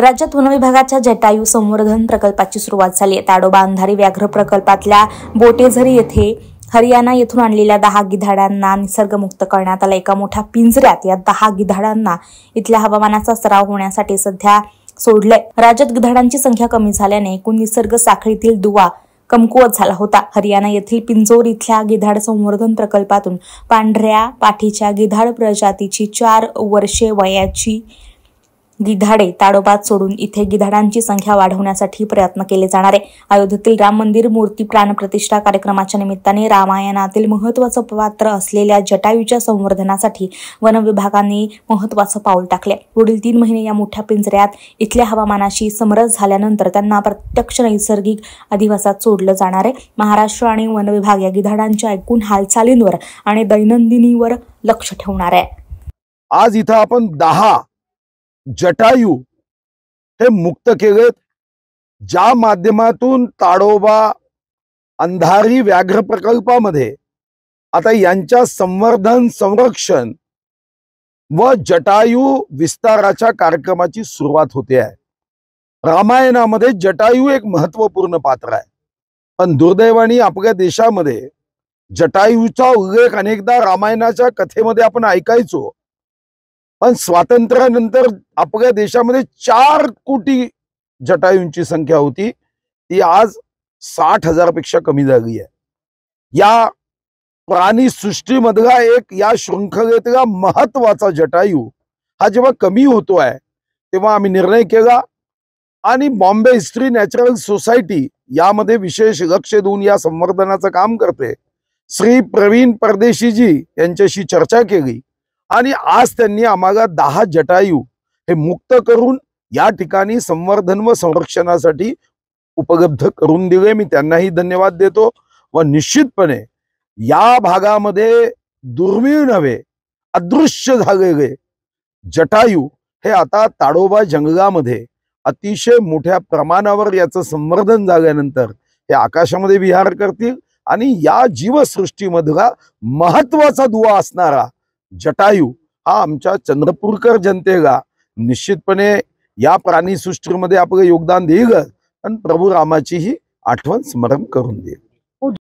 राज्यात वन विभागाच्या जटायू संवर्धन प्रकल्पाची सुरुवात झाली आहे। ताडोबा अंधारी व्याघ्र प्रकल्पातल्या बोटेझरी येथे हरियाणा येथून आणलेल्या 10 गिधाडांना निसर्गमुक्त करण्यात आलं। एका मोठ्या पिंजऱ्यात या 10 गिधाडांना इथल्या हवामानाचा सराव होण्यासाठी सध्या सोडलंय। राज्यात गिधाडांची संख्या कमी झाल्याने एकूण निसर्ग साखळीतील दुवा कमकुवत झाला होता। हरियाणा येथील पिंजोर इथल्या गिधाड संवर्धन प्रकल्पातून पांढऱ्या पाठीच्या गिधाड प्रजातीची 4 वर्षे वयाची गिधाडे ताडोबात सोडून इथे गिधाडांची संख्या वाढवण्यासाठी प्रयत्न केले जाणार आहे। अयोध्येतील राम मंदिर मूर्ती प्राणप्रतिष्ठा कार्यक्रमाच्या निमित्ताने रामायणातील महत्त्वाचं पात्र असलेल्या जटायूच्या संवर्धनासाठी वन विभागाने महत्त्वाचं पाऊल टाकले। पुढील 3 महिने या मोठ्या पिंजऱ्यात इथल्या हवामानाशी समरस झाल्यानंतर त्यांना प्रत्यक्ष नैसर्गिक अधिवासात सोडलं जाणार आहे। महाराष्ट्र आणि वन विभाग या गिधाडांच्या एकूण हालचालींवर आणि दैनंदिनीवर लक्ष ठेवणार आहे। आज इथं आपण 10 जटायू हे मुक्त केलेत, ज्या माध्यमातून ताडोबा अंधारी व्याघ्र प्रकल्पामध्ये आता यांच्या संवर्धन संरक्षण व जटायू विस्ताराच्या कार्यक्रमाची सुरुवात होते आहे। रामायणामध्ये जटायू एक महत्त्वपूर्ण पात्र आहे, पण दुर्दैवाने आपल्या देशामध्ये जटायूचा उल्लेख अनेकदा रामायणाच्या कथेमध्ये आपण ऐकायचो, पण स्वातंत्र्यानंतर आपल्या देशामध्ये 4 कोटी जटायूंची संख्या होती, ती आज 60,000 पेक्षा कमी झाली आहे। या प्राणी सृष्टीमधला एक या शृंखलेतला महत्त्वाचा जटायू हा जेव्हा कमी होतो आहे तेव्हा आम्ही निर्णय केला आणि बॉम्बे हिस्ट्री नॅचरल सोसायटी यामध्ये विशेष लक्ष देऊन या संवर्धनाचं काम करते श्री प्रवीण परदेशीजी यांच्याशी चर्चा केली आणि आज त्यांनी आम्हाला 10 जटायू हे मुक्त करून या ठिकाणी संवर्धन व संरक्षणासाठी उपलब्ध करून दिले। मी त्यांनाही धन्यवाद देतो व निश्चितपणे या भागामध्ये दुर्मिळ नव्हे अदृश्य झालेले जटायू हे आता ताडोबा जंगलामध्ये अतिशय मोठ्या प्रमाणावर याचं संवर्धन झाल्यानंतर हे आकाशामध्ये विहार करतील आणि या जीवसृष्टीमधला महत्त्वाचा दुवा असणारा जटायू हा आमच्या चंद्रपूरकर जनतेला निश्चितपणे या प्राणीसृष्टीमध्ये आपलं योगदान देईल आणि प्रभू रामाचीही आठवण स्मरण करून देईल।